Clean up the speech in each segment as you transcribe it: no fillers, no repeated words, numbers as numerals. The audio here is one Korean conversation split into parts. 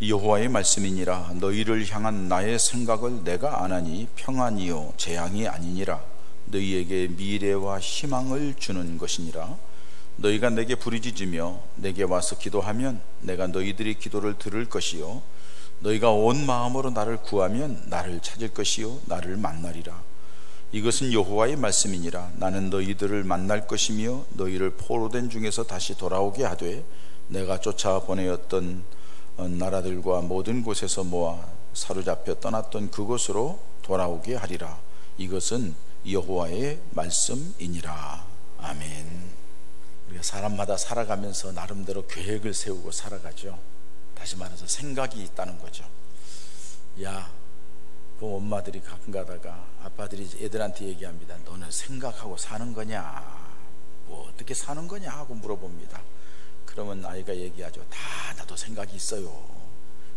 여호와의 말씀이니라. 너희를 향한 나의 생각을 내가 아나니 평안이요 재앙이 아니니라. 너희에게 미래와 희망을 주는 것이니라. 너희가 내게 부르짖으며 내게 와서 기도하면 내가 너희들의 기도를 들을 것이요 너희가 온 마음으로 나를 구하면 나를 찾을 것이요 나를 만나리라. 이것은 여호와의 말씀이니라. 나는 너희들을 만날 것이며 너희를 포로된 중에서 다시 돌아오게 하되 내가 쫓아 보내었던 나라들과 모든 곳에서 모아 사로잡혀 떠났던 그곳으로 돌아오게 하리라. 이것은 여호와의 말씀이니라. 아멘. 우리가 사람마다 살아가면서 나름대로 계획을 세우고 살아가죠. 다시 말해서 생각이 있다는 거죠. 야, 그 엄마들이 가끔 가다가 아빠들이 애들한테 얘기합니다. 너는 생각하고 사는 거냐, 뭐 어떻게 사는 거냐 하고 물어봅니다. 그러면 아이가 얘기하죠. 다 나도 생각이 있어요.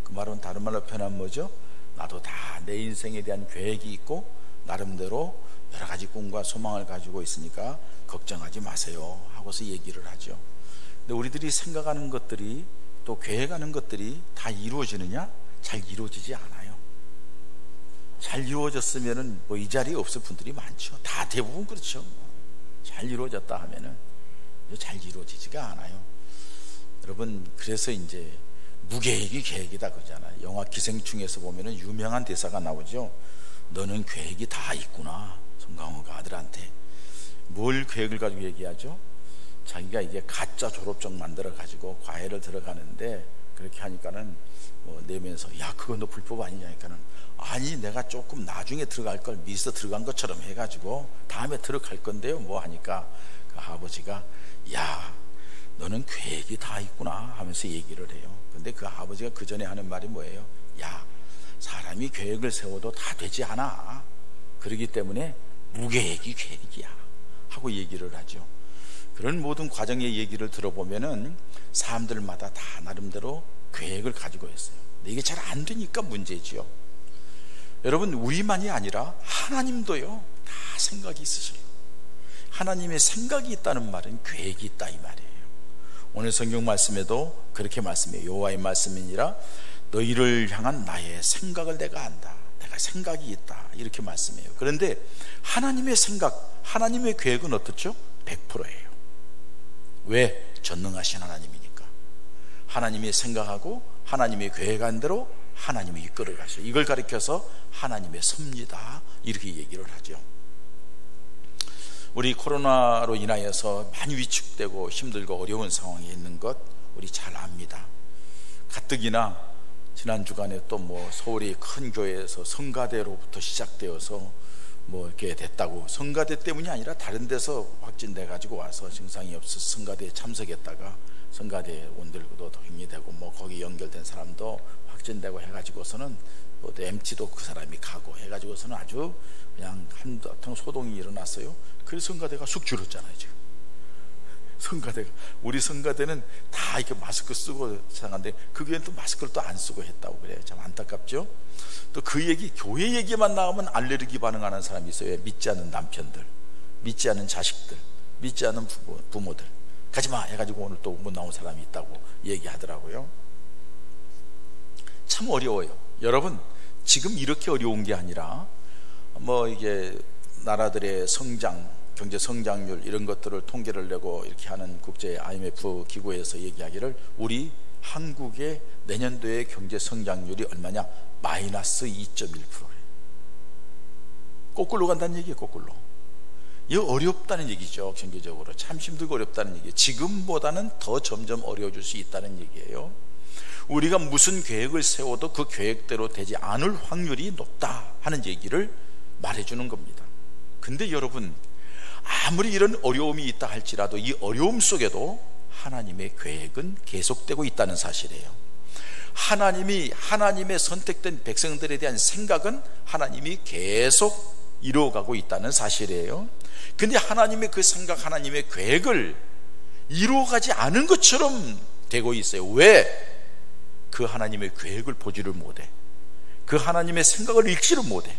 그 말은 다른 말로 표현하면 뭐죠? 나도 다 내 인생에 대한 계획이 있고 나름대로 여러 가지 꿈과 소망을 가지고 있으니까 걱정하지 마세요 하고서 얘기를 하죠. 근데 우리들이 생각하는 것들이 또 계획하는 것들이 다 이루어지느냐? 잘 이루어지지 않아요. 잘 이루어졌으면은 뭐 이 자리에 없을 분들이 많죠. 다 대부분 그렇죠. 잘 이루어졌다 하면은 잘 이루어지지가 않아요. 여러분, 그래서 이제 무계획이 계획이다 그러잖아요. 영화 기생충에서 보면은 유명한 대사가 나오죠. 너는 계획이 다 있구나. 송강호가 아들한테 뭘 계획을 가지고 얘기하죠? 자기가 이게 가짜 졸업증 만들어 가지고 과외를 들어가는데 그렇게 하니까는 뭐 내면서 야 그건 너 불법 아니냐 하니까는 아니 내가 조금 나중에 들어갈 걸 미처 들어간 것처럼 해가지고 다음에 들어갈 건데요 뭐 하니까 그 아버지가 야 너는 계획이 다 있구나 하면서 얘기를 해요. 근데 그 아버지가 그 전에 하는 말이 뭐예요? 야 사람이 계획을 세워도 다 되지 않아. 그렇기 때문에 무계획이 계획이야 하고 얘기를 하죠. 그런 모든 과정의 얘기를 들어보면은 사람들마다 다 나름대로 계획을 가지고 있어요. 근데 이게 잘 안 되니까 문제지요. 여러분, 우리만이 아니라 하나님도요 다 생각이 있으셔요. 하나님의 생각이 있다는 말은 계획이 있다 이 말이에요. 오늘 성경 말씀에도 그렇게 말씀해요. 여호와의 말씀이니라 너희를 향한 나의 생각을 내가 안다. 내가 생각이 있다 이렇게 말씀해요. 그런데 하나님의 생각, 하나님의 계획은 어떻죠? 100%예요. 왜? 전능하신 하나님이니까. 하나님이 생각하고 하나님이 계획한 대로 하나님이 이끌어가셔요. 이걸 가리켜서 하나님의 섭리다 이렇게 얘기를 하죠. 우리 코로나로 인하여서 많이 위축되고 힘들고 어려운 상황에 있는 것 우리 잘 압니다. 가뜩이나 지난 주간에 또 뭐 서울의 큰 교회에서 성가대로부터 시작되어서 뭐 이렇게 됐다고, 성가대 때문이 아니라 다른 데서 확진돼 가지고 와서 증상이 없어서 성가대에 참석했다가 성가대 온들고도 도움이 되고 뭐 거기 연결된 사람도 확진되고 해가지고서는 또 MT도 그 사람이 가고 해가지고서는 아주 그냥 한통 소동이 일어났어요. 그래서 성가대가 쑥 줄었잖아요 지금. 성가대가, 우리 성가대는 다 이렇게 마스크 쓰고 생각하는데 그 교회는 또 마스크를 또 안 쓰고 했다고 그래요. 참 안타깝죠. 또 그 얘기, 교회 얘기만 나오면 알레르기 반응하는 사람이 있어요. 믿지 않는 남편들, 믿지 않는 자식들, 믿지 않는 부모들 가지마 해가지고 오늘 또 못 나온 사람이 있다고 얘기하더라고요. 참 어려워요. 여러분, 지금 이렇게 어려운 게 아니라 뭐 이게 나라들의 성장, 경제 성장률 이런 것들을 통계를 내고 이렇게 하는 국제 IMF 기구에서 얘기하기를 우리 한국의 내년도의 경제 성장률이 얼마냐? 마이너스 2.1%예요. 거꾸로 간다는 얘기예요. 거꾸로. 이거 어렵다는 얘기죠. 경제적으로 참 힘들고 어렵다는 얘기예요. 지금보다는 더 점점 어려워질 수 있다는 얘기예요. 우리가 무슨 계획을 세워도 그 계획대로 되지 않을 확률이 높다 하는 얘기를 말해주는 겁니다. 근데 여러분, 아무리 이런 어려움이 있다 할지라도 이 어려움 속에도 하나님의 계획은 계속되고 있다는 사실이에요. 하나님의 선택된 백성들에 대한 생각은 하나님이 계속 이루어가고 있다는 사실이에요. 근데 하나님의 그 생각, 하나님의 계획을 이루어가지 않은 것처럼 되고 있어요. 왜? 그 하나님의 계획을 보지를 못해. 그 하나님의 생각을 읽지를 못해.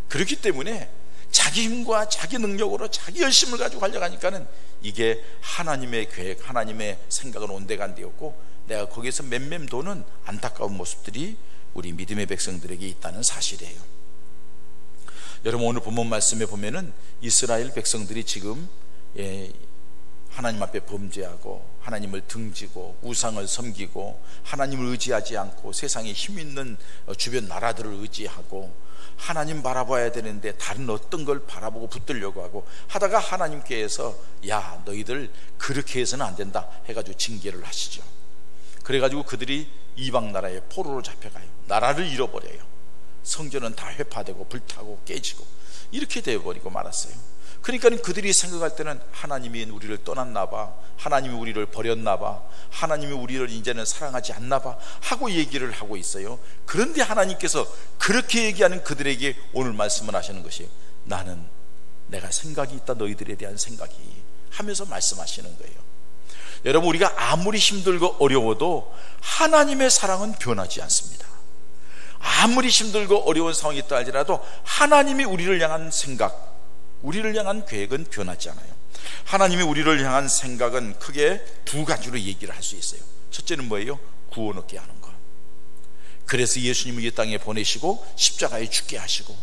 그렇기 때문에 자기 힘과 자기 능력으로 자기 열심을 가지고 하려고 하니까는 이게 하나님의 계획, 하나님의 생각은 온데간데였고 내가 거기에서 맴맴도는 안타까운 모습들이 우리 믿음의 백성들에게 있다는 사실이에요. 여러분, 오늘 본문 말씀에 보면은 이스라엘 백성들이 지금 하나님 앞에 범죄하고 하나님을 등지고 우상을 섬기고 하나님을 의지하지 않고 세상에 힘 있는 주변 나라들을 의지하고 하나님 바라봐야 되는데 다른 어떤 걸 바라보고 붙들려고 하고 하다가 하나님께서 야, 너희들 그렇게 해서는 안 된다 해가지고 징계를 하시죠. 그래가지고 그들이 이방 나라의 포로로 잡혀가요. 나라를 잃어버려요. 성전은 다 회파되고 불타고 깨지고 이렇게 되어버리고 말았어요. 그러니까 그들이 생각할 때는 하나님이 우리를 떠났나 봐, 하나님이 우리를 버렸나 봐, 하나님이 우리를 이제는 사랑하지 않나 봐 하고 얘기를 하고 있어요. 그런데 하나님께서 그렇게 얘기하는 그들에게 오늘 말씀을 하시는 것이 나는 내가 생각이 있다, 너희들에 대한 생각이 하면서 말씀하시는 거예요. 여러분, 우리가 아무리 힘들고 어려워도 하나님의 사랑은 변하지 않습니다. 아무리 힘들고 어려운 상황이 있다 할지라도 하나님이 우리를 향한 생각, 우리를 향한 계획은 변하지 않아요. 하나님이 우리를 향한 생각은 크게 두 가지로 얘기를 할 수 있어요. 첫째는 뭐예요? 구원 얻게 하는 것. 그래서 예수님을 이 땅에 보내시고 십자가에 죽게 하시고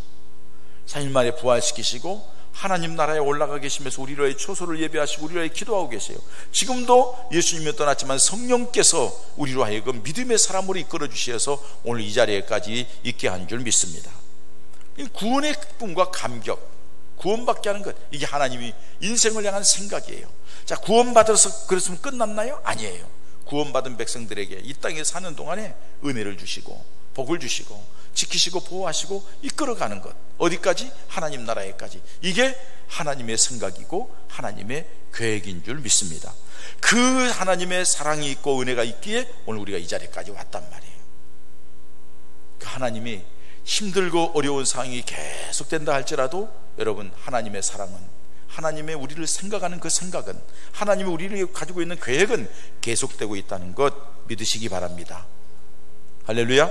3일 만에 부활시키시고 하나님 나라에 올라가 계시면서 우리를 초소를 예배하시고 우리를 기도하고 계세요. 지금도 예수님이 떠났지만 성령께서 우리로 하여금 믿음의 사람으로 이끌어 주셔서 오늘 이 자리에까지 있게 한 줄 믿습니다. 이 구원의 기쁨과 감격, 구원받게 하는 것, 이게 하나님이 인생을 향한 생각이에요. 자, 구원받아서 그랬으면 끝났나요? 아니에요. 구원받은 백성들에게 이 땅에 사는 동안에 은혜를 주시고 복을 주시고 지키시고 보호하시고 이끌어가는 것, 어디까지? 하나님 나라에까지. 이게 하나님의 생각이고 하나님의 계획인 줄 믿습니다. 그 하나님의 사랑이 있고 은혜가 있기에 오늘 우리가 이 자리까지 왔단 말이에요. 그 하나님이 힘들고 어려운 상황이 계속된다 할지라도 여러분, 하나님의 사랑은, 하나님의 우리를 생각하는 그 생각은, 하나님이 우리를 가지고 있는 계획은 계속되고 있다는 것 믿으시기 바랍니다. 할렐루야.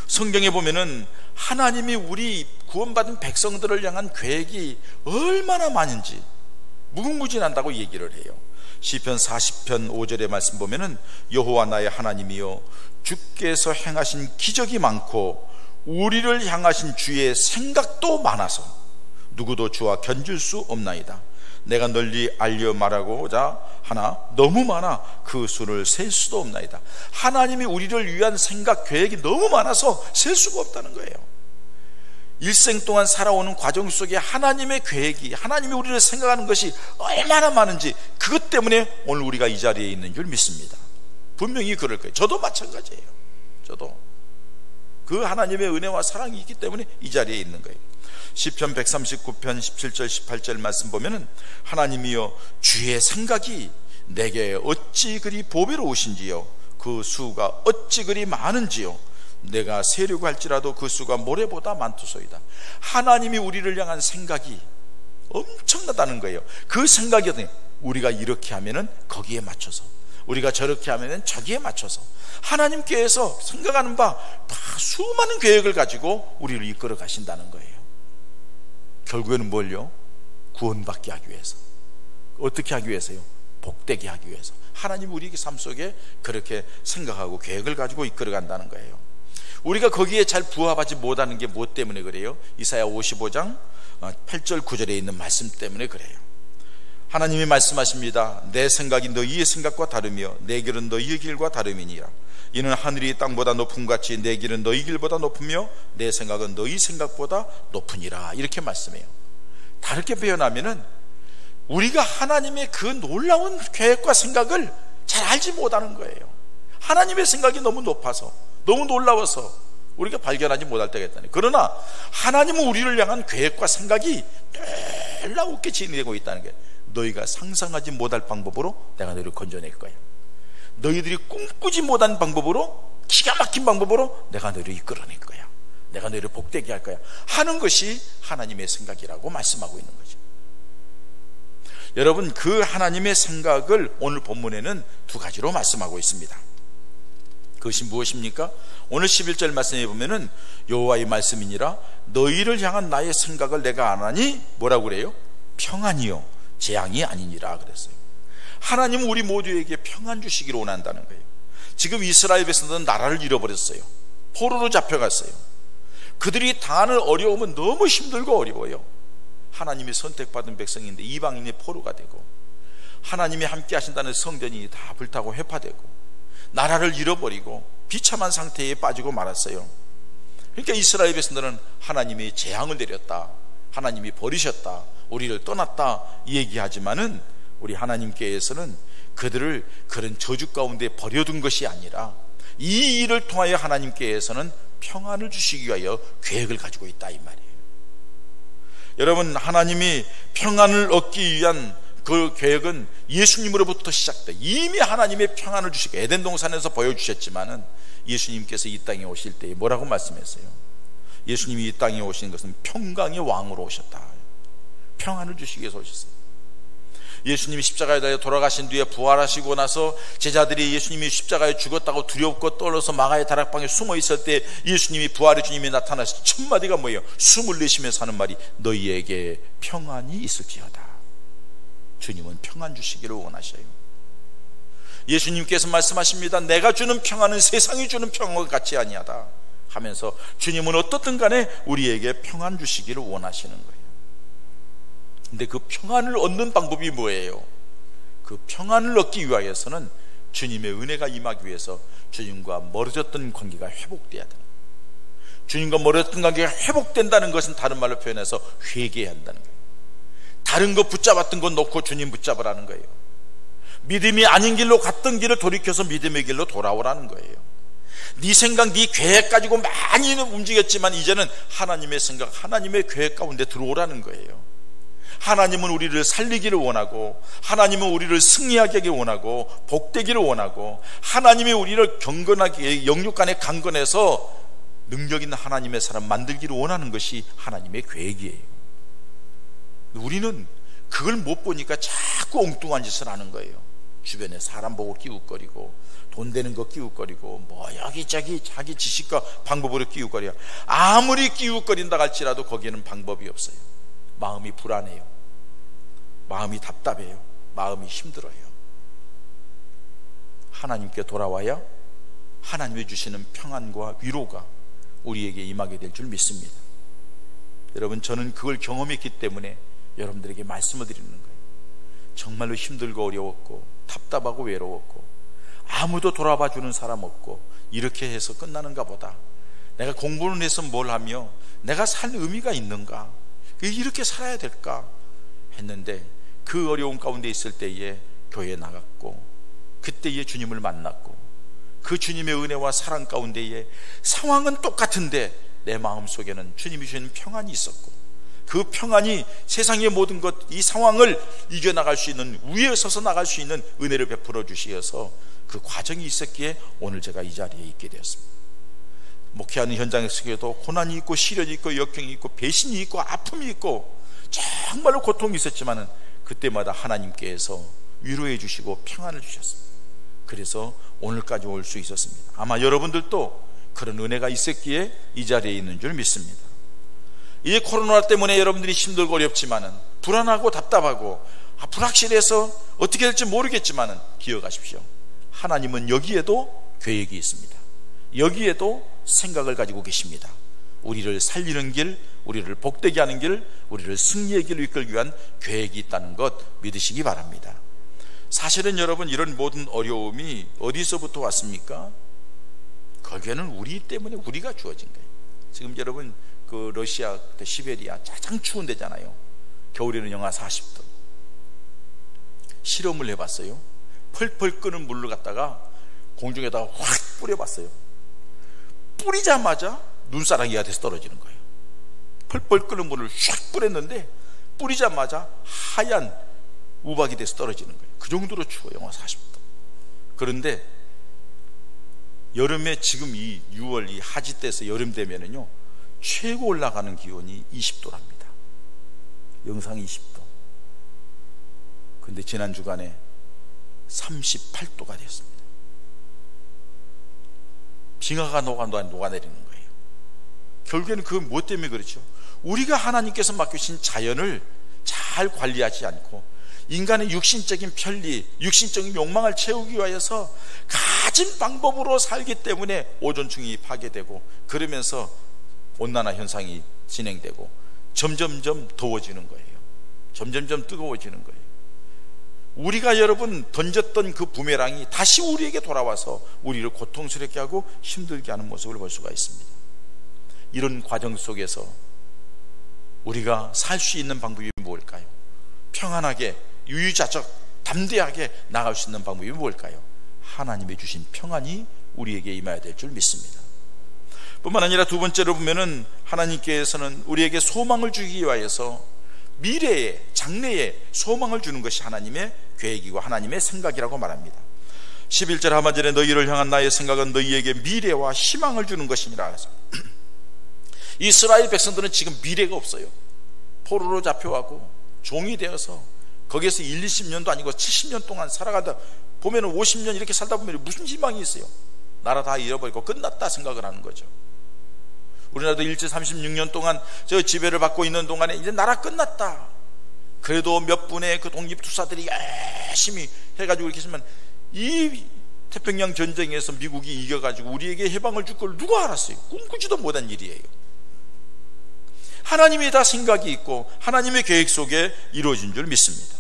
성경에 보면은 하나님이 우리 구원받은 백성들을 향한 계획이 얼마나 많은지 무궁무진한다고 얘기를 해요. 시편 40편 5절의 말씀 보면은 여호와 나의 하나님이여 주께서 행하신 기적이 많고 우리를 향하신 주의 생각도 많아서 누구도 주와 견줄 수 없나이다. 내가 널리 알려 말하고자 하나 너무 많아 그 수를 셀 수도 없나이다. 하나님이 우리를 위한 생각, 계획이 너무 많아서 셀 수가 없다는 거예요. 일생 동안 살아오는 과정 속에 하나님의 계획이, 하나님이 우리를 생각하는 것이 얼마나 많은지, 그것 때문에 오늘 우리가 이 자리에 있는 줄 믿습니다. 분명히 그럴 거예요. 저도 마찬가지예요. 저도 그 하나님의 은혜와 사랑이 있기 때문에 이 자리에 있는 거예요. 시편 139편 17절 18절 말씀 보면은 하나님이여 주의 생각이 내게 어찌 그리 보배로우신지요 그 수가 어찌 그리 많은지요 내가 세려고 할지라도 그 수가 모래보다 많도소이다. 하나님이 우리를 향한 생각이 엄청나다는 거예요. 그 생각이 우리가 이렇게 하면은 거기에 맞춰서, 우리가 저렇게 하면은 저기에 맞춰서 하나님께서 생각하는 바 다 수많은 계획을 가지고 우리를 이끌어 가신다는 거예요. 결국에는 뭘요? 구원받게 하기 위해서. 어떻게 하기 위해서요? 복되게 하기 위해서. 하나님 우리 삶 속에 그렇게 생각하고 계획을 가지고 이끌어 간다는 거예요. 우리가 거기에 잘 부합하지 못하는 게 무엇 때문에 그래요? 이사야 55장 8절 9절에 있는 말씀 때문에 그래요. 하나님이 말씀하십니다. 내 생각이 너희의 생각과 다르며 내 길은 너희의 길과 다름이니라. 이는 하늘이 땅보다 높음 같이 내 길은 너희 길보다 높으며 내 생각은 너희 생각보다 높으니라. 이렇게 말씀해요. 다르게 표현하면은 우리가 하나님의 그 놀라운 계획과 생각을 잘 알지 못하는 거예요. 하나님의 생각이 너무 높아서, 너무 놀라워서 우리가 발견하지 못할 때가 있다니. 그러나 하나님은 우리를 향한 계획과 생각이 놀랍게 진행되고 있다는 게, 너희가 상상하지 못할 방법으로 내가 너희를 건져낼 거야. 너희들이 꿈꾸지 못한 방법으로, 기가 막힌 방법으로 내가 너희를 이끌어낼 거야. 내가 너희를 복되게 할 거야 하는 것이 하나님의 생각이라고 말씀하고 있는 거죠. 여러분, 그 하나님의 생각을 오늘 본문에는 두 가지로 말씀하고 있습니다. 그것이 무엇입니까? 오늘 11절 말씀에 보면은 여호와의 말씀이니라 너희를 향한 나의 생각을 내가 안 하니 뭐라고 그래요? 평안이요 재앙이 아니니라 그랬어요. 하나님은 우리 모두에게 평안 주시기를 원한다는 거예요. 지금 이스라엘 백성들은 나라를 잃어버렸어요. 포로로 잡혀갔어요. 그들이 당하는 어려움은 너무 힘들고 어려워요. 하나님이 선택받은 백성인데 이방인의 포로가 되고, 하나님이 함께 하신다는 성전이 다 불타고 회파되고, 나라를 잃어버리고 비참한 상태에 빠지고 말았어요. 그러니까 이스라엘 백성들은 하나님이 재앙을 내렸다, 하나님이 버리셨다, 우리를 떠났다 이 얘기하지만은 우리 하나님께서는 그들을 그런 저주 가운데 버려둔 것이 아니라 이 일을 통하여 하나님께서는 평안을 주시기 위하여 계획을 가지고 있다 이 말이에요. 여러분, 하나님이 평안을 얻기 위한 그 계획은 예수님으로부터 시작돼. 이미 하나님의 평안을 주시고 에덴 동산에서 보여주셨지만은 예수님께서 이 땅에 오실 때 뭐라고 말씀했어요? 예수님이 이 땅에 오신 것은 평강의 왕으로 오셨다. 평안을 주시기 위해서 오셨어요. 예수님이 십자가에 달려 돌아가신 뒤에 부활하시고 나서 제자들이 예수님이 십자가에 죽었다고 두렵고 떨어서 마가의 다락방에 숨어 있을 때 예수님이, 부활의 주님이 나타나서 첫 마디가 뭐예요? 숨을 내쉬면서 하는 말이 너희에게 평안이 있을지어다. 주님은 평안 주시기를 원하셔요. 예수님께서 말씀하십니다. 내가 주는 평안은 세상이 주는 평안과 같이 아니하다 하면서 주님은 어떻든 간에 우리에게 평안 주시기를 원하시는 거예요. 근데 그 평안을 얻는 방법이 뭐예요? 그 평안을 얻기 위하여서는 주님의 은혜가 임하기 위해서 주님과 멀어졌던 관계가 회복돼야 돼요. 주님과 멀어졌던 관계가 회복된다는 것은 다른 말로 표현해서 회개해야 한다는 거예요. 다른 거 붙잡았던 거 놓고 주님 붙잡으라는 거예요. 믿음이 아닌 길로 갔던 길을 돌이켜서 믿음의 길로 돌아오라는 거예요. 네 생각, 네 계획 가지고 많이는 움직였지만 이제는 하나님의 생각, 하나님의 계획 가운데 들어오라는 거예요. 하나님은 우리를 살리기를 원하고, 하나님은 우리를 승리하게 하기를 원하고, 복되기를 원하고, 하나님이 우리를 경건하게, 영육간에 강건해서 능력 있는 하나님의 사람 만들기를 원하는 것이 하나님의 계획이에요. 우리는 그걸 못 보니까 자꾸 엉뚱한 짓을 하는 거예요. 주변에 사람 보고 끼웃거리고, 돈 되는 거 끼웃거리고, 뭐 여기저기 자기 지식과 방법으로 끼웃거려. 아무리 끼웃거린다 할지라도 거기에는 방법이 없어요. 마음이 불안해요. 마음이 답답해요. 마음이 힘들어요. 하나님께 돌아와야 하나님이 주시는 평안과 위로가 우리에게 임하게 될 줄 믿습니다. 여러분, 저는 그걸 경험했기 때문에 여러분들에게 말씀을 드리는 거예요. 정말로 힘들고 어려웠고 답답하고 외로웠고 아무도 돌아봐 주는 사람 없고 이렇게 해서 끝나는가 보다, 내가 공부를 해서 뭘 하며 내가 살 의미가 있는가, 이렇게 살아야 될까 했는데 그 어려운 가운데 있을 때에 교회에 나갔고 그때에 주님을 만났고 그 주님의 은혜와 사랑 가운데에 상황은 똑같은데 내 마음속에는 주님이 주시는 평안이 있었고, 그 평안이 세상의 모든 것, 이 상황을 이겨나갈 수 있는, 위에 서서 나갈 수 있는 은혜를 베풀어 주시어서 그 과정이 있었기에 오늘 제가 이 자리에 있게 되었습니다. 목회하는 현장에서도 고난이 있고 시련이 있고 역경이 있고 배신이 있고 아픔이 있고 정말로 고통이 있었지만은 그때마다 하나님께서 위로해 주시고 평안을 주셨습니다. 그래서 오늘까지 올 수 있었습니다. 아마 여러분들도 그런 은혜가 있었기에 이 자리에 있는 줄 믿습니다. 이 코로나 때문에 여러분들이 힘들고 어렵지만은, 불안하고 답답하고 불확실해서 어떻게 될지 모르겠지만은 기억하십시오. 하나님은 여기에도 계획이 있습니다. 여기에도 생각을 가지고 계십니다. 우리를 살리는 길, 우리를 복되게 하는 길, 우리를 승리의 길로 이끌기 위한 계획이 있다는 것 믿으시기 바랍니다. 사실은 여러분, 이런 모든 어려움이 어디서부터 왔습니까? 결국에는 우리 때문에, 우리가 주어진 거예요. 지금 여러분, 그 러시아 시베리아 가장 추운 데잖아요. 겨울에는 영하 40도. 실험을 해봤어요. 펄펄 끓는 물을 갖다가 공중에다가 확 뿌려봤어요. 뿌리자마자 눈사랑이가 돼서 떨어지는 거예요. 펄펄 끓는 물을 샥 뿌렸는데 뿌리자마자 하얀 우박이 돼서 떨어지는 거예요. 그 정도로 추워요. 영하 40도. 그런데 여름에, 지금 이 6월 이 하지 때에서 여름 되면은요, 최고 올라가는 기온이 20도랍니다. 영상 20도. 근데 지난 주간에 38도가 됐습니다. 빙하가 녹아내리는 거예요. 결국에는 그건 무엇 때문에 그렇죠? 우리가 하나님께서 맡기신 자연을 잘 관리하지 않고 인간의 육신적인 편리, 육신적인 욕망을 채우기 위해서 가진 방법으로 살기 때문에 오존층이 파괴되고, 그러면서 온난화 현상이 진행되고 점점점 더워지는 거예요. 점점점 뜨거워지는 거예요. 우리가 여러분 던졌던 그 부메랑이 다시 우리에게 돌아와서 우리를 고통스럽게 하고 힘들게 하는 모습을 볼 수가 있습니다. 이런 과정 속에서 우리가 살 수 있는 방법이 무엇일까요? 평안하게, 유유자적, 담대하게 나갈 수 있는 방법이 무엇일까요? 하나님의 주신 평안이 우리에게 임해야 될 줄 믿습니다. 뿐만 아니라 두 번째로 보면은 하나님께서는 우리에게 소망을 주기 위하여서 미래에, 장래에 소망을 주는 것이 하나님의 계획이고 하나님의 생각이라고 말합니다. 11절 하반절에 너희를 향한 나의 생각은 너희에게 미래와 희망을 주는 것이니라. 이스라엘 백성들은 지금 미래가 없어요. 포로로 잡혀가고 종이 되어서 거기에서 1, 20년도 아니고 70년 동안 살아가다 보면 50년 이렇게 살다 보면 무슨 희망이 있어요? 나라 다 잃어버리고 끝났다 생각을 하는 거죠. 우리나라도 일제 36년 동안 저 지배를 받고 있는 동안에 이제 나라 끝났다. 그래도 몇 분의 그 독립투사들이 열심히 해가지고 이렇게 했으면 이 태평양 전쟁에서 미국이 이겨가지고 우리에게 해방을 줄 걸 누가 알았어요? 꿈꾸지도 못한 일이에요. 하나님이 다 생각이 있고 하나님의 계획 속에 이루어진 줄 믿습니다.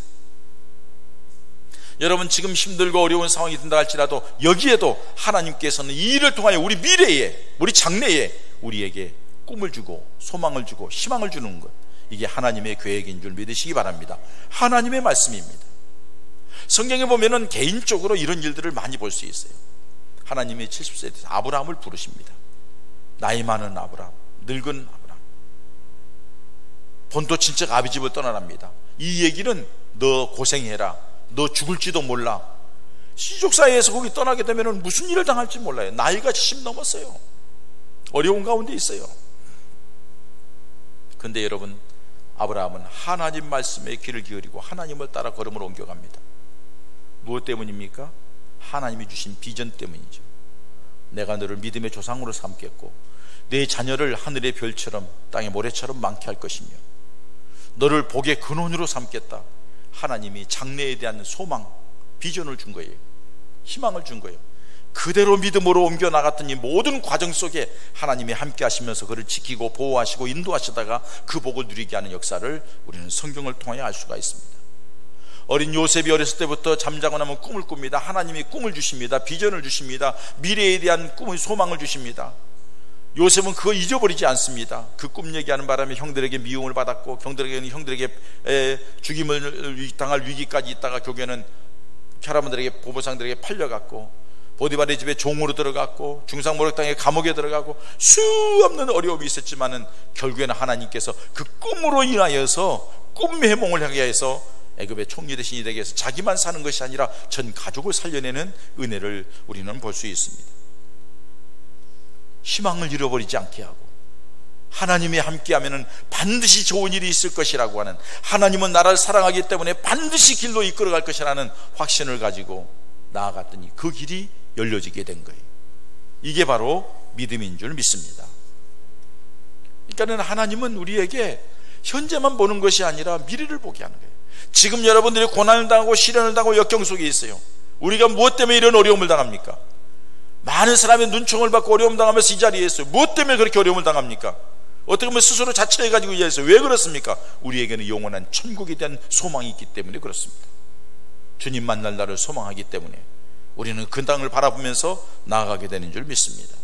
여러분 지금 힘들고 어려운 상황이 든다 할지라도 여기에도 하나님께서는 이 일을 통하여 우리 미래에, 우리 장래에 우리에게 꿈을 주고 소망을 주고 희망을 주는 것, 이게 하나님의 계획인 줄 믿으시기 바랍니다. 하나님의 말씀입니다. 성경에 보면은 개인적으로 이런 일들을 많이 볼 수 있어요. 하나님이 70세에 대해서 아브라함을 부르십니다. 나이 많은 아브라함, 늙은 아브라함, 본토 친척 아비 집을 떠나랍니다. 이 얘기는 너 고생해라, 너 죽을지도 몰라. 시족 사이에서 거기 떠나게 되면 무슨 일을 당할지 몰라요. 나이가 70 넘었어요. 어려운 가운데 있어요. 근데 여러분, 아브라함은 하나님 말씀에 귀를 기울이고 하나님을 따라 걸음을 옮겨갑니다. 무엇 때문입니까? 하나님이 주신 비전 때문이죠. 내가 너를 믿음의 조상으로 삼겠고 내 자녀를 하늘의 별처럼 땅의 모래처럼 많게 할 것이며 너를 복의 근원으로 삼겠다. 하나님이 장래에 대한 소망, 비전을 준 거예요. 희망을 준 거예요. 그대로 믿음으로 옮겨 나갔던 이 모든 과정 속에 하나님이 함께 하시면서 그를 지키고 보호하시고 인도하시다가 그 복을 누리게 하는 역사를 우리는 성경을 통하여 알 수가 있습니다. 어린 요셉이 어렸을 때부터 잠자고 나면 꿈을 꿉니다. 하나님이 꿈을 주십니다. 비전을 주십니다. 미래에 대한 꿈의 소망을 주십니다. 요셉은 그거 잊어버리지 않습니다. 그 꿈 얘기하는 바람에 형들에게 미움을 받았고 형들에게 죽임을 당할 위기까지 있다가 결국에는 캐라반들에게, 보보상들에게 팔려갔고 보디발의 집에 종으로 들어갔고 중상모략당의 감옥에 들어가고 수없는 어려움이 있었지만은 결국에는 하나님께서 그 꿈으로 인하여서 꿈 해몽을 하게 해서 애굽의 총리 대신이 되게 해서 자기만 사는 것이 아니라 전 가족을 살려내는 은혜를 우리는 볼 수 있습니다. 희망을 잃어버리지 않게 하고 하나님이 함께하면 반드시 좋은 일이 있을 것이라고 하는, 하나님은 나를 사랑하기 때문에 반드시 길로 이끌어갈 것이라는 확신을 가지고 나아갔더니 그 길이 열려지게 된 거예요. 이게 바로 믿음인 줄 믿습니다. 그러니까 하나님은 우리에게 현재만 보는 것이 아니라 미래를 보게 하는 거예요. 지금 여러분들이 고난을 당하고 시련을 당하고 역경 속에 있어요. 우리가 무엇 때문에 이런 어려움을 당합니까? 많은 사람의 눈총을 받고 어려움 당하면서 이 자리에 있어요. 무엇 때문에 그렇게 어려움을 당합니까? 어떻게 보면 스스로 자처해가지고 이해했어요. 왜 그렇습니까? 우리에게는 영원한 천국에 대한 소망이 있기 때문에 그렇습니다. 주님 만날 날을 소망하기 때문에 우리는 그 땅을 바라보면서 나아가게 되는 줄 믿습니다.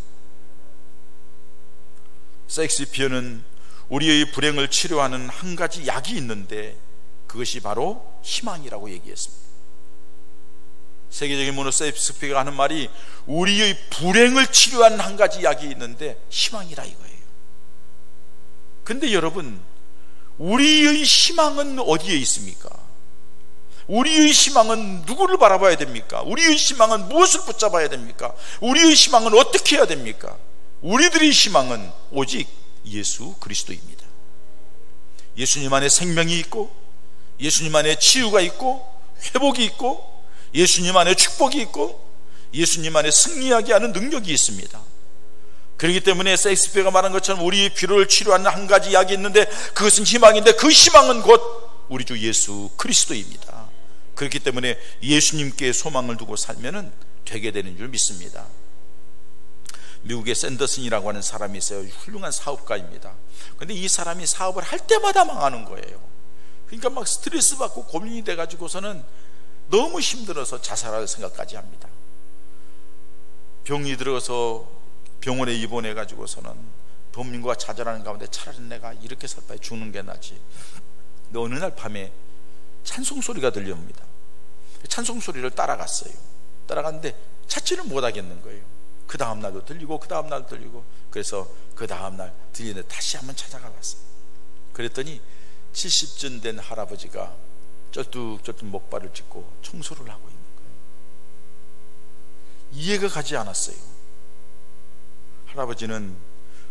셰익스피어는 우리의 불행을 치료하는 한 가지 약이 있는데 그것이 바로 희망이라고 얘기했습니다. 세계적인 문호 셰익스피어가 하는 말이 우리의 불행을 치료하는 한 가지 약이 있는데 희망이라 이거예요. 근데 여러분, 우리의 희망은 어디에 있습니까? 우리의 희망은 누구를 바라봐야 됩니까? 우리의 희망은 무엇을 붙잡아야 됩니까? 우리의 희망은 어떻게 해야 됩니까? 우리들의 희망은 오직 예수 그리스도입니다. 예수님 안에 생명이 있고 예수님 안에 치유가 있고 회복이 있고 예수님 안에 축복이 있고 예수님 안에 승리하게 하는 능력이 있습니다. 그렇기 때문에 셰익스피어가 말한 것처럼 우리의 피로를 치료하는 한 가지 약이 있는데 그것은 희망인데 그 희망은 곧 우리 주 예수 그리스도입니다. 그렇기 때문에 예수님께 소망을 두고 살면은 되게 되는 줄 믿습니다. 미국의 샌더슨이라고 하는 사람이 있어요. 훌륭한 사업가입니다. 그런데 이 사람이 사업을 할 때마다 망하는 거예요. 그러니까 막 스트레스 받고 고민이 돼가지고서는 너무 힘들어서 자살할 생각까지 합니다. 병이 들어서 병원에 입원해가지고서는 부모님과 좌절하는 가운데 차라리 내가 이렇게 살 바에 죽는 게 낫지. 근데 어느 날 밤에 찬송 소리가 들려옵니다. 찬송 소리를 따라갔어요. 따라갔는데 찾지를 못하겠는 거예요. 그 다음 날도 들리고 그 다음 날도 들리고, 그래서 그 다음 날 들리는데 다시 한번 찾아가 봤어요. 그랬더니 70쯤 된 할아버지가 쩔뚝쩔뚝 목발을 짚고 청소를 하고 있는 거예요. 이해가 가지 않았어요. 할아버지는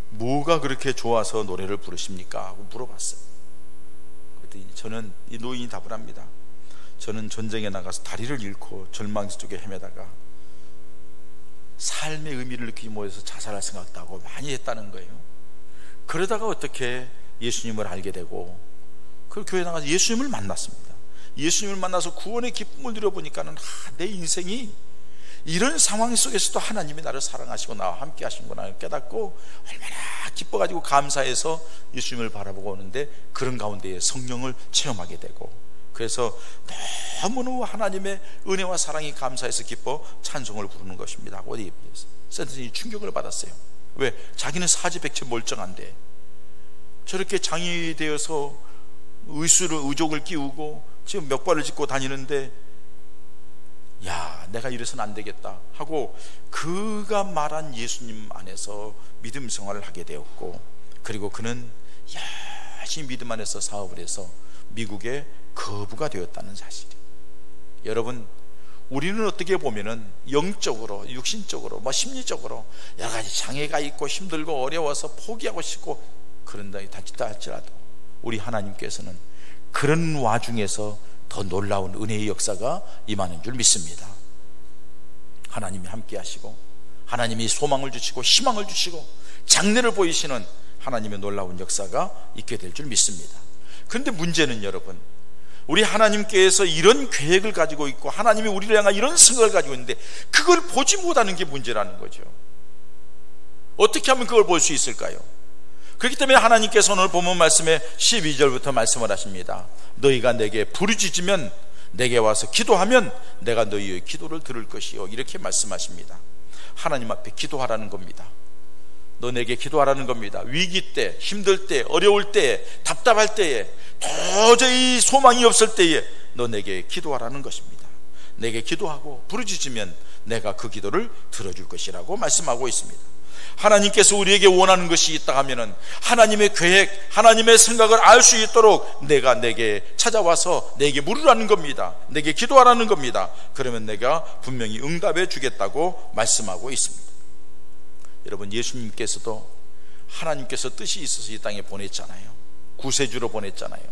뭐가 그렇게 좋아서 노래를 부르십니까? 하고 물어봤어요. 그랬더니 저는, 이 노인이 답을 합니다. 저는 전쟁에 나가서 다리를 잃고 절망 속에 헤매다가 삶의 의미를 느끼지 못해서 자살할 생각도 하고 많이 했다는 거예요. 그러다가 어떻게 예수님을 알게 되고 그 교회 나가서 예수님을 만났습니다. 예수님을 만나서 구원의 기쁨을 누려보니까는 내 인생이 이런 상황 속에서도 하나님이 나를 사랑하시고 나와 함께 하신구나 깨닫고 얼마나 기뻐가지고 감사해서 예수님을 바라보고 오는데, 그런 가운데에 성령을 체험하게 되고, 그래서 너무너무 하나님의 은혜와 사랑이 감사해서 기뻐 찬송을 부르는 것입니다. 어디 센터님이 충격을 받았어요. 왜? 자기는 사지백체 멀쩡한데 저렇게 장이 되어서 의족을 끼우고 지금 몇 발을 짚고 다니는데, 야, 내가 이래서는 안 되겠다 하고 그가 말한 예수님 안에서 믿음 생활을 하게 되었고, 그리고 그는 열심히 믿음 안에서 사업을 해서 미국의 거부가 되었다는 사실이에요. 여러분, 우리는 어떻게 보면은 영적으로, 육신적으로, 심리적으로 여러 가지 장애가 있고 힘들고 어려워서 포기하고 싶고 그런다 할지라도 우리 하나님께서는 그런 와중에서 더 놀라운 은혜의 역사가 임하는 줄 믿습니다. 하나님이 함께 하시고 하나님이 소망을 주시고 희망을 주시고 장래를 보이시는 하나님의 놀라운 역사가 있게 될 줄 믿습니다. 그런데 문제는 여러분, 우리 하나님께서 이런 계획을 가지고 있고 하나님이 우리를 향한 이런 생각을 가지고 있는데 그걸 보지 못하는 게 문제라는 거죠. 어떻게 하면 그걸 볼 수 있을까요? 그렇기 때문에 하나님께서 오늘 본문 말씀에 12절부터 말씀을 하십니다. 너희가 내게 부르짖으면 내게 와서 기도하면 내가 너희의 기도를 들을 것이요, 이렇게 말씀하십니다. 하나님 앞에 기도하라는 겁니다. 너 내게 기도하라는 겁니다. 위기 때, 힘들 때, 어려울 때, 답답할 때에, 도저히 소망이 없을 때에 너 내게 기도하라는 것입니다. 내게 기도하고 부르짖으면 내가 그 기도를 들어줄 것이라고 말씀하고 있습니다. 하나님께서 우리에게 원하는 것이 있다 하면은 하나님의 계획, 하나님의 생각을 알 수 있도록 내가 내게 찾아와서 내게 물으라는 겁니다. 내게 기도하라는 겁니다. 그러면 내가 분명히 응답해 주겠다고 말씀하고 있습니다. 여러분, 예수님께서도 하나님께서 뜻이 있어서 이 땅에 보냈잖아요. 구세주로 보냈잖아요.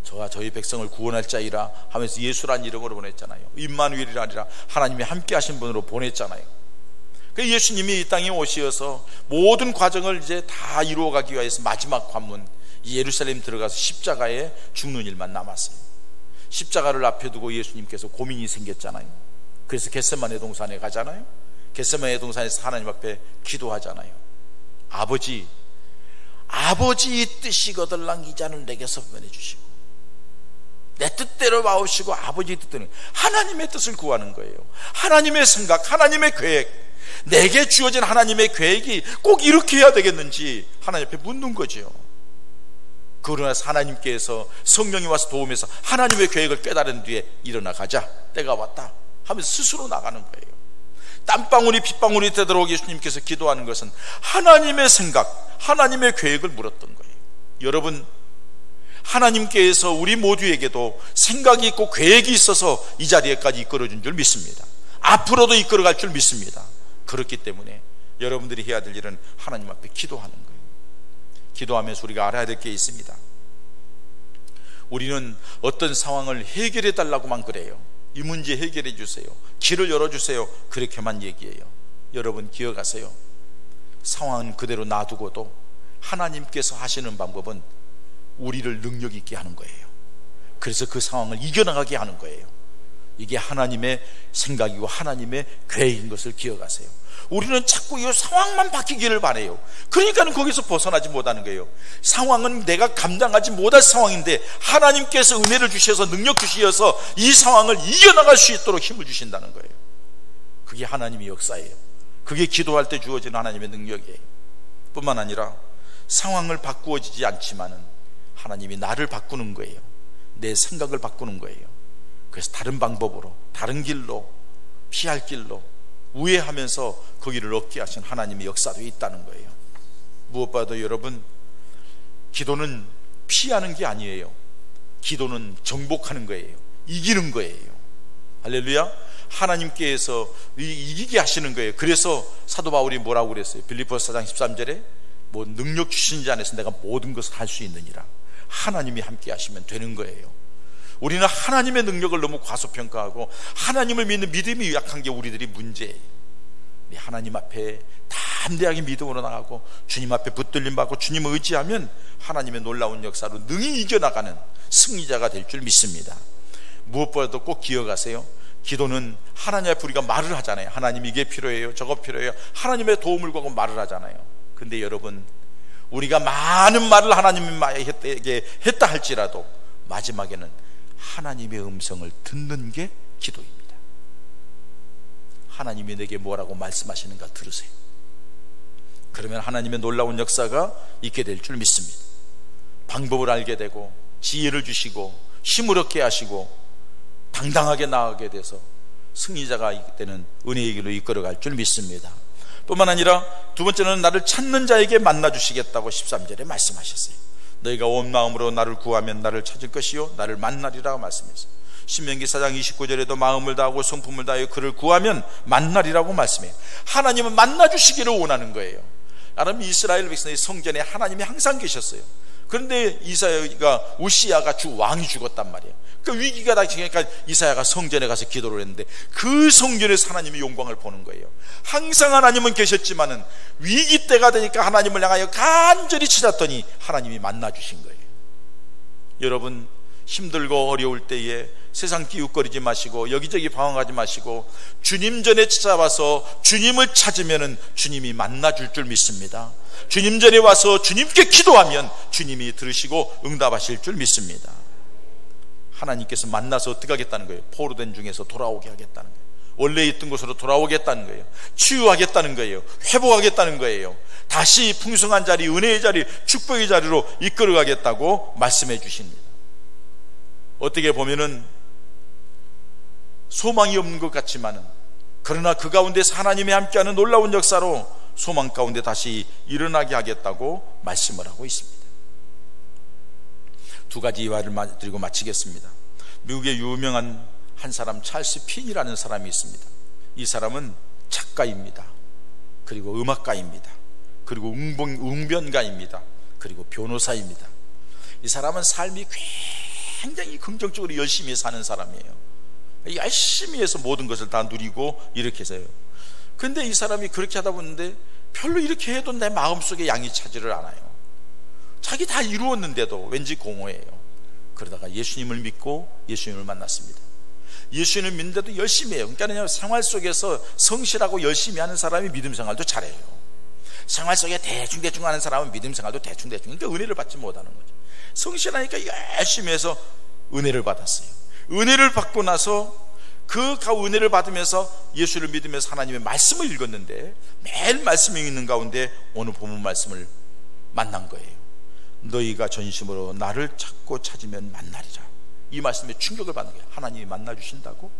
저와 저희 백성을 구원할 자이라 하면서 예수란 이름으로 보냈잖아요. 임마누엘이라 아니라 하나님이 함께 하신 분으로 보냈잖아요. 예수님이 이 땅에 오시어서 모든 과정을 이제 다 이루어가기 위해서 마지막 관문 예루살렘 들어가서 십자가에 죽는 일만 남았어요. 십자가를 앞에 두고 예수님께서 고민이 생겼잖아요. 그래서 겟세마네 동산에 가잖아요. 겟세마네 동산에서 하나님 앞에 기도하잖아요. 아버지 이 뜻이거들랑 이 잔을 내게서 보내주시고 내 뜻대로 마오시고 아버지 뜻대로, 하나님의 뜻을 구하는 거예요. 하나님의 생각, 하나님의 계획, 내게 주어진 하나님의 계획이 꼭 이렇게 해야 되겠는지 하나님 앞에 묻는 거죠. 그러나 하나님께서 성령이 와서 도움해서 하나님의 계획을 깨달은 뒤에 일어나 가자, 때가 왔다 하면서 스스로 나가는 거예요. 땀방울이 빗방울이 되도록 예수님께서 기도하는 것은 하나님의 생각, 하나님의 계획을 물었던 거예요. 여러분, 하나님께서 우리 모두에게도 생각이 있고 계획이 있어서 이 자리에까지 이끌어준 줄 믿습니다. 앞으로도 이끌어갈 줄 믿습니다. 그렇기 때문에 여러분들이 해야 될 일은 하나님 앞에 기도하는 거예요. 기도하면서 우리가 알아야 될 게 있습니다. 우리는 어떤 상황을 해결해 달라고만 그래요. 이 문제 해결해 주세요, 길을 열어주세요, 그렇게만 얘기해요. 여러분 기억하세요. 상황은 그대로 놔두고도 하나님께서 하시는 방법은 우리를 능력 있게 하는 거예요. 그래서 그 상황을 이겨나가게 하는 거예요. 이게 하나님의 생각이고 하나님의 계획인 것을 기억하세요. 우리는 자꾸 이 상황만 바뀌기를 바라요. 그러니까는 거기서 벗어나지 못하는 거예요. 상황은 내가 감당하지 못할 상황인데 하나님께서 은혜를 주셔서 능력 주셔서 이 상황을 이겨나갈 수 있도록 힘을 주신다는 거예요. 그게 하나님의 역사예요. 그게 기도할 때 주어지는 하나님의 능력이에요. 뿐만 아니라 상황을 바꾸어지지 않지만은 하나님이 나를 바꾸는 거예요. 내 생각을 바꾸는 거예요. 그래서 다른 방법으로, 다른 길로, 피할 길로 우회하면서 그 길을 얻게 하신 하나님의 역사도 있다는 거예요. 무엇보다도 여러분, 기도는 피하는 게 아니에요. 기도는 정복하는 거예요. 이기는 거예요. 할렐루야. 하나님께서 이기게 하시는 거예요. 그래서 사도 바울이 뭐라고 그랬어요? 빌립보서 4장 13절에 뭐 능력 주신 자 안에서 내가 모든 것을 할 수 있느니라. 하나님이 함께 하시면 되는 거예요. 우리는 하나님의 능력을 너무 과소평가하고 하나님을 믿는 믿음이 약한 게 우리들이 문제예요. 하나님 앞에 담대하게 믿음으로 나가고 주님 앞에 붙들림 받고 주님을 의지하면 하나님의 놀라운 역사로 능히 이겨나가는 승리자가 될 줄 믿습니다. 무엇보다도 꼭 기억하세요. 기도는 하나님 앞에 우리가 말을 하잖아요. 하나님 이게 필요해요, 저거 필요해요. 하나님의 도움을 구하고 말을 하잖아요. 근데 여러분, 우리가 많은 말을 하나님에게 했다 할지라도 마지막에는 하나님의 음성을 듣는 게 기도입니다. 하나님이 내게 뭐라고 말씀하시는가 들으세요. 그러면 하나님의 놀라운 역사가 있게 될 줄 믿습니다. 방법을 알게 되고 지혜를 주시고 힘을 얻게 하시고 당당하게 나아가게 돼서 승리자가 되는 은혜의 길로 이끌어갈 줄 믿습니다. 뿐만 아니라 두 번째는 나를 찾는 자에게 만나주시겠다고 13절에 말씀하셨어요. 너희가 온 마음으로 나를 구하면 나를 찾을 것이요 나를 만나리라고 말씀했어요. 신명기 4장 29절에도 마음을 다하고 성품을 다하여 그를 구하면 만나리라고 말씀해요. 하나님은 만나주시기를 원하는 거예요. 여러분, 이스라엘 백성의 성전에 하나님이 항상 계셨어요. 그런데 우시야가 주 왕이 죽었단 말이에요. 그 위기가 닥치니까 이사야가 성전에 가서 기도를 했는데 그 성전에서 하나님의 영광을 보는 거예요. 항상 하나님은 계셨지만은 위기 때가 되니까 하나님을 향하여 간절히 찾았더니 하나님이 만나주신 거예요. 여러분, 힘들고 어려울 때에 세상 기웃거리지 마시고 여기저기 방황하지 마시고 주님 전에 찾아와서 주님을 찾으면 주님이 만나줄 줄 믿습니다. 주님 전에 와서 주님께 기도하면 주님이 들으시고 응답하실 줄 믿습니다. 하나님께서 만나서 어떻게 하겠다는 거예요? 포로된 중에서 돌아오게 하겠다는 거예요. 원래 있던 곳으로 돌아오겠다는 거예요. 치유하겠다는 거예요. 회복하겠다는 거예요. 다시 풍성한 자리, 은혜의 자리, 축복의 자리로 이끌어가겠다고 말씀해 주십니다. 어떻게 보면은 소망이 없는 것 같지만은, 그러나 그 가운데서 하나님이 함께하는 놀라운 역사로 소망 가운데 다시 일어나게 하겠다고 말씀을 하고 있습니다. 두 가지 이야기를 드리고 마치겠습니다. 미국의 유명한 한 사람, 찰스 핀이라는 사람이 있습니다. 이 사람은 작가입니다. 그리고 음악가입니다. 그리고 웅변가입니다. 그리고 변호사입니다. 이 사람은 삶이 굉장히 긍정적으로 열심히 사는 사람이에요. 열심히 해서 모든 것을 다 누리고 이렇게 해서요. 근데 이 사람이 그렇게 하다 보는데 별로 이렇게 해도 내 마음속에 양이 차지를 않아요. 자기 다 이루었는데도 왠지 공허해요. 그러다가 예수님을 믿고 예수님을 만났습니다. 예수님을 믿는데도 열심히 해요. 그러니까 생활 속에서 성실하고 열심히 하는 사람이 믿음 생활도 잘해요. 생활 속에 대충대충 하는 사람은 믿음 생활도 대충대충, 그러니까 은혜를 받지 못하는 거죠. 성실하니까 열심히 해서 은혜를 받았어요. 은혜를 받고 나서 그 은혜를 받으면서 예수를 믿으면서 하나님의 말씀을 읽었는데 매일 말씀이 있는 가운데 오늘 본문 말씀을 만난 거예요. 너희가 전심으로 나를 찾고 찾으면 만나리라. 이 말씀에 충격을 받는 거예요. 하나님이 만나주신다고?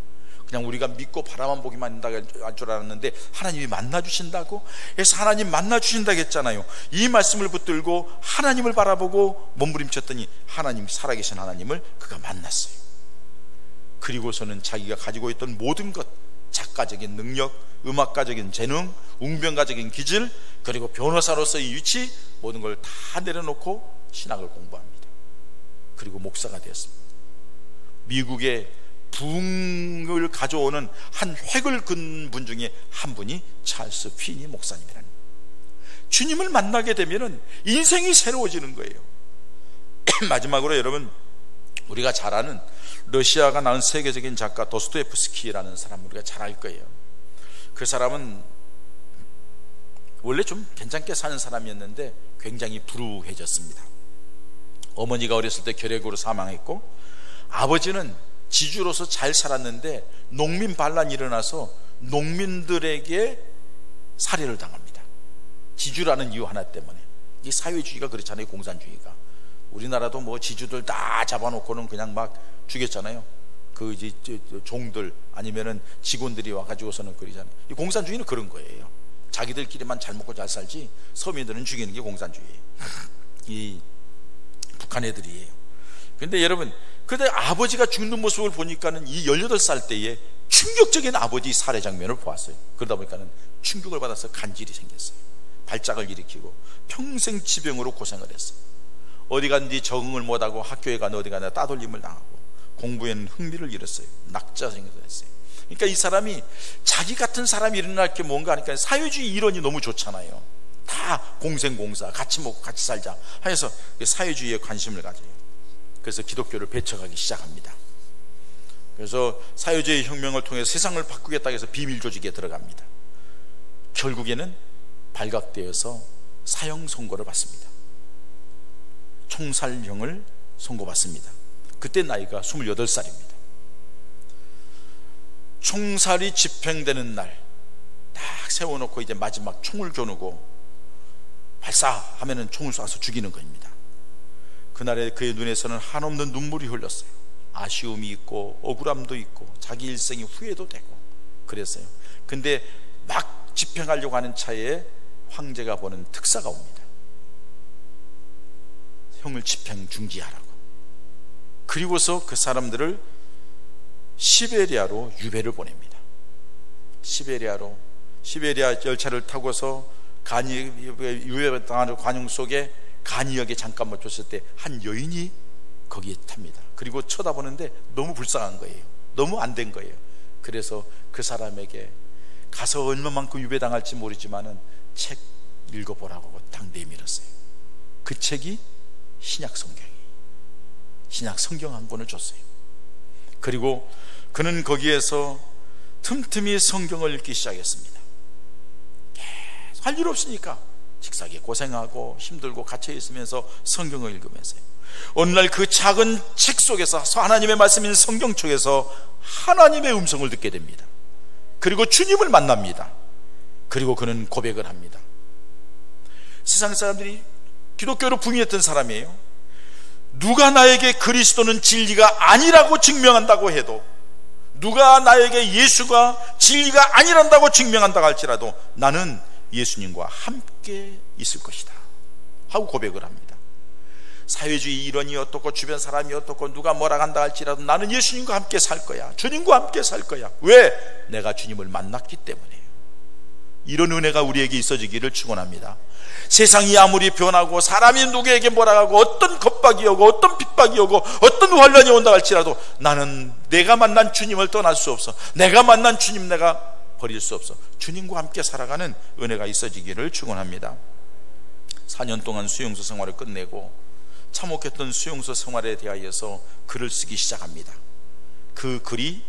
그냥 우리가 믿고 바라만 보기만 할 줄 알았는데 하나님이 만나주신다고? 그래서 하나님 만나주신다고 했잖아요. 이 말씀을 붙들고 하나님을 바라보고 몸부림쳤더니 하나님, 살아계신 하나님을 그가 만났어요. 그리고서는 자기가 가지고 있던 모든 것, 작가적인 능력, 음악가적인 재능, 웅변가적인 기질, 그리고 변호사로서의 위치, 모든 걸 다 내려놓고 신학을 공부합니다. 그리고 목사가 되었습니다. 미국의 부흥을 가져오는 한 획을 그은 분 중에 한 분이 찰스 핀이 목사님이라는 거예요. 주님을 만나게 되면 인생이 새로워지는 거예요. 마지막으로 여러분, 우리가 잘 아는 러시아가 낳은 세계적인 작가 도스토옙스키라는 사람 우리가 잘 알 거예요. 그 사람은 원래 좀 괜찮게 사는 사람이었는데 굉장히 불우해졌습니다. 어머니가 어렸을 때 결핵으로 사망했고, 아버지는 지주로서 잘 살았는데 농민 반란이 일어나서 농민들에게 살해를 당합니다. 지주라는 이유 하나 때문에. 이 사회주의가 그렇잖아요. 공산주의가. 우리나라도 뭐 지주들 다 잡아놓고는 그냥 막 죽였잖아요. 그 이제 종들 아니면은 직원들이 와가지고서는 그러잖아요. 이 공산주의는 그런 거예요. 자기들끼리만 잘 먹고 잘 살지 서민들은 죽이는 게 공산주의예요. 이 북한 애들이에요. 근데 여러분, 근데 아버지가 죽는 모습을 보니까는 이 18살 때에 충격적인 아버지 살해 장면을 보았어요. 그러다 보니까는 충격을 받아서 간질이 생겼어요. 발작을 일으키고 평생 지병으로 고생을 했어요. 어디 갔는지 적응을 못하고 학교에 가는 어디 가나 따돌림을 당하고 공부에는 흥미를 잃었어요. 낙자 생겼어요. 그러니까 이 사람이 자기 같은 사람이 일어날 게 뭔가 하니까 사회주의 이론이 너무 좋잖아요. 다 공생공사, 같이 먹고 같이 살자 해서 사회주의에 관심을 가져요. 그래서 기독교를 배척하기 시작합니다. 그래서 사회주의 혁명을 통해 세상을 바꾸겠다 해서 비밀 조직에 들어갑니다. 결국에는 발각되어서 사형 선고를 받습니다. 총살형을 선고받습니다. 그때 나이가 28살입니다. 총살이 집행되는 날 딱 세워놓고 이제 마지막 총을 겨누고 발사하면은 총을 쏴서 죽이는 겁니다. 그날에 그의 눈에서는 한없는 눈물이 흘렀어요. 아쉬움이 있고 억울함도 있고 자기 일생이 후회도 되고 그랬어요. 근데 막 집행하려고 하는 차에 황제가 보는 특사가 옵니다. 형을 집행 중지하라고. 그리고서 그 사람들을 시베리아로 유배를 보냅니다. 시베리아 열차를 타고서 유배당하는 관용 속에 간이역에 잠깐 멈췄을 때 한 여인이 거기에 탑니다. 그리고 쳐다보는데 너무 불쌍한 거예요. 너무 안 된 거예요. 그래서 그 사람에게 가서 얼마만큼 유배당할지 모르지만은 책 읽어보라고 딱 내밀었어요. 그 책이 신약 성경 한 권을 줬어요. 그리고 그는 거기에서 틈틈이 성경을 읽기 시작했습니다. 계속 할 일 없으니까 직사게 고생하고 힘들고 갇혀 있으면서 성경을 읽으면서요. 어느 날 그 작은 책 속에서 하나님의 말씀인 성경 쪽에서 하나님의 음성을 듣게 됩니다. 그리고 주님을 만납니다. 그리고 그는 고백을 합니다. 세상 사람들이 기독교로 부인했던 사람이에요. 누가 나에게 그리스도는 진리가 아니라고 증명한다고 해도, 누가 나에게 예수가 진리가 아니란다고 증명한다고 할지라도 나는 예수님과 함께 있을 것이다 하고 고백을 합니다. 사회주의 이론이 어떻고 주변 사람이 어떻고 누가 뭐라 한다 할지라도 나는 예수님과 함께 살 거야. 주님과 함께 살 거야. 왜? 내가 주님을 만났기 때문에요. 이런 은혜가 우리에게 있어지기를 축원합니다. 세상이 아무리 변하고 사람이 누구에게 뭐라 하고 어떤 겁박이 오고 어떤 핍박이 오고 어떤 환란이 온다 할지라도 나는 내가 만난 주님을 떠날 수 없어. 내가 만난 주님 내가 버릴 수 없어. 주님과 함께 살아가는 은혜가 있어지기를 축원합니다. 4년 동안 수용소 생활을 끝내고 참혹했던 수용소 생활에 대하여서 글을 쓰기 시작합니다. 그 글이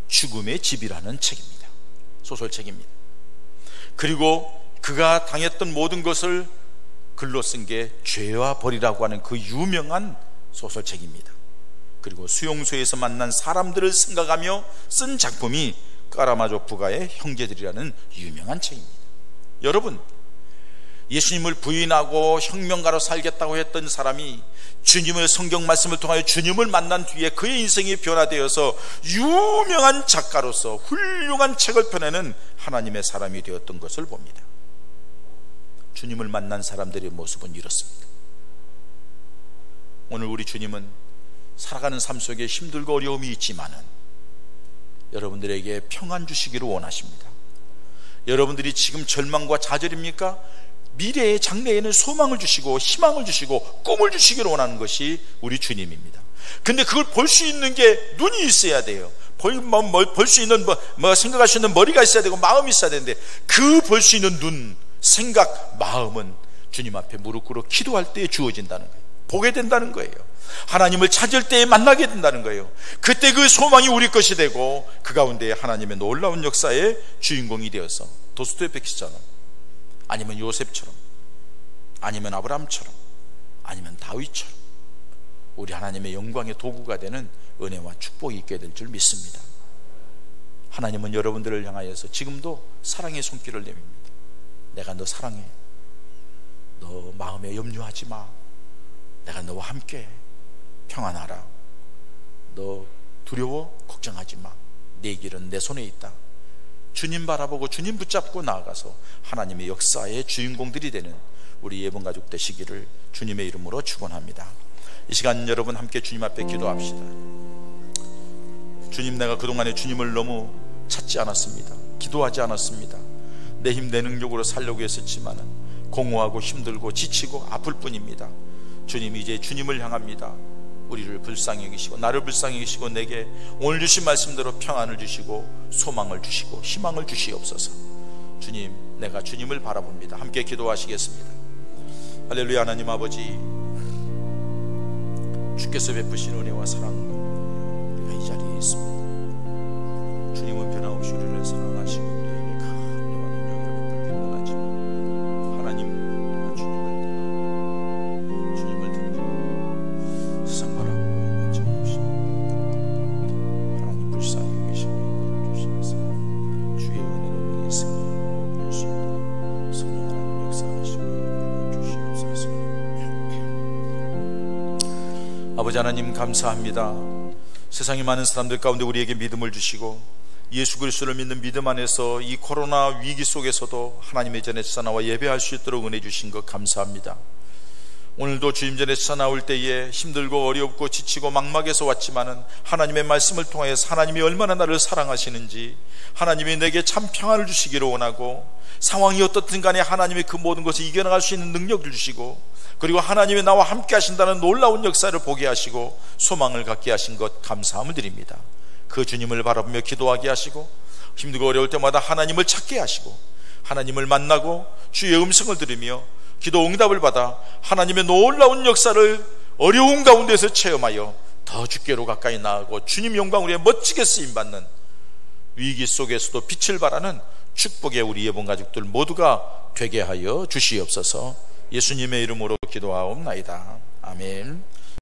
죽음의 집이라는 책입니다. 소설책입니다. 그리고 그가 당했던 모든 것을 글로 쓴 게 죄와 벌이라고 하는 그 유명한 소설책입니다. 그리고 수용소에서 만난 사람들을 생각하며 쓴 작품이 까라마조 부가의 형제들이라는 유명한 책입니다. 여러분, 예수님을 부인하고 혁명가로 살겠다고 했던 사람이 주님의 성경 말씀을 통하여 주님을 만난 뒤에 그의 인생이 변화되어서 유명한 작가로서 훌륭한 책을 펴내는 하나님의 사람이 되었던 것을 봅니다. 주님을 만난 사람들의 모습은 이렇습니다. 오늘 우리 주님은 살아가는 삶 속에 힘들고 어려움이 있지만은 여러분들에게 평안 주시기를 원하십니다. 여러분들이 지금 절망과 좌절입니까? 미래의 장래에는 소망을 주시고 희망을 주시고 꿈을 주시기를 원하는 것이 우리 주님입니다. 근데 그걸 볼 수 있는 게 눈이 있어야 돼요. 볼 수 있는 생각할 수 있는 머리가 있어야 되고 마음이 있어야 되는데, 그 볼 수 있는 눈, 생각, 마음은 주님 앞에 무릎 꿇어 기도할 때 주어진다는 거예요. 보게 된다는 거예요. 하나님을 찾을 때에 만나게 된다는 거예요. 그때 그 소망이 우리 것이 되고 그 가운데 하나님의 놀라운 역사의 주인공이 되어서 도스토옙스키처럼, 아니면 요셉처럼, 아니면 아브라함처럼, 아니면 다윗처럼 우리 하나님의 영광의 도구가 되는 은혜와 축복이 있게 될 줄 믿습니다. 하나님은 여러분들을 향하여서 지금도 사랑의 손길을 내밉니다. 내가 너 사랑해. 너 마음에 염려하지 마. 내가 너와 함께 평안하라. 너 두려워 걱정하지 마. 내 길은 내 손에 있다. 주님 바라보고 주님 붙잡고 나아가서 하나님의 역사의 주인공들이 되는 우리 예번 가족 되시기를 주님의 이름으로 축원합니다. 이 시간 여러분 함께 주님 앞에 기도합시다. 주님, 내가 그동안에 주님을 너무 찾지 않았습니다. 기도하지 않았습니다. 내 힘 내 능력으로 살려고 했었지만은 공허하고 힘들고 지치고 아플 뿐입니다. 주님, 이제 주님을 향합니다. 우리를 불쌍히 여기시고 나를 불쌍히 여기시고 내게 오늘 주신 말씀대로 평안을 주시고 소망을 주시고 희망을 주시옵소서. 주님, 내가 주님을 바라봅니다. 함께 기도하시겠습니다. 할렐루야. 하나님 아버지, 주께서 베푸신 은혜와 사랑, 우리가 이 자리에 있습니다. 주님은 변함없이 우리를 사랑하시고 우리에게 큰 은혜와 능력을 베풀길 원하지만 하나님, 우리가 주님을 듣고 세상 바라보고 관점없이 하나님 불쌍히 계시고 이끌어 주시면서 주의 은혜로 능히 승리를 볼 수 있도록 성령 하나님 역사하시고 이끌어 주시옵소서. 아버지 하나님, 감사합니다. 세상의 많은 사람들 가운데 우리에게 믿음을 주시고 예수 그리스도를 믿는 믿음 안에서 이 코로나 위기 속에서도 하나님의 전에 찾아나와 예배할 수 있도록 은혜 주신 것 감사합니다. 오늘도 주님 전에 찾아나올 때에 힘들고 어렵고 지치고 막막해서 왔지만은 하나님의 말씀을 통해서 하나님이 얼마나 나를 사랑하시는지, 하나님이 내게 참 평안을 주시기를 원하고, 상황이 어떻든 간에 하나님이 그 모든 것을 이겨나갈 수 있는 능력을 주시고, 그리고 하나님이 나와 함께 하신다는 놀라운 역사를 보게 하시고 소망을 갖게 하신 것 감사함을 드립니다. 그 주님을 바라보며 기도하게 하시고 힘들고 어려울 때마다 하나님을 찾게 하시고 하나님을 만나고 주의 음성을 들으며 기도 응답을 받아 하나님의 놀라운 역사를 어려운 가운데서 체험하여 더 주께로 가까이 나아가고 주님 영광 위에 멋지게 쓰임받는, 위기 속에서도 빛을 발하는 축복의 우리 예본 가족들 모두가 되게 하여 주시옵소서. 예수님의 이름으로 기도하옵나이다. 아멘.